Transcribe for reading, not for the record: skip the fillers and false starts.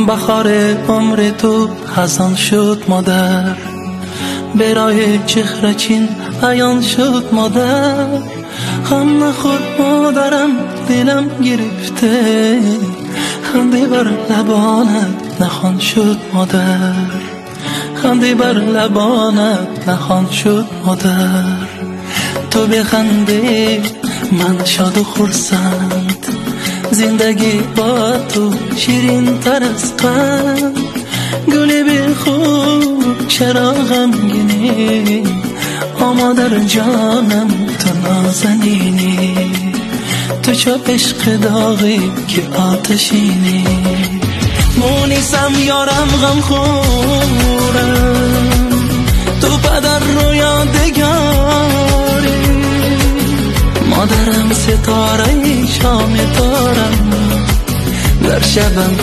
بخار عمر تو خزان شد مادر، برای چهره چین عیان شد مادر. هم نخور مادرم دلم گرفته، خنده بر لبانت نخوان شد مادر، خنده بر لبانت نخوان شد مادر. تو بخنده من شاد و خرسند، زندگی با تو شیرین تر از قند. گل بی خوب چرا غمگینی، مادر جانم تو نازنینی. تو چو عشق داغی که آتشینی، مونیسم یارم غم خورم، تو پدر رو یادگاری. مادرم ستاره شام تارم، در شبم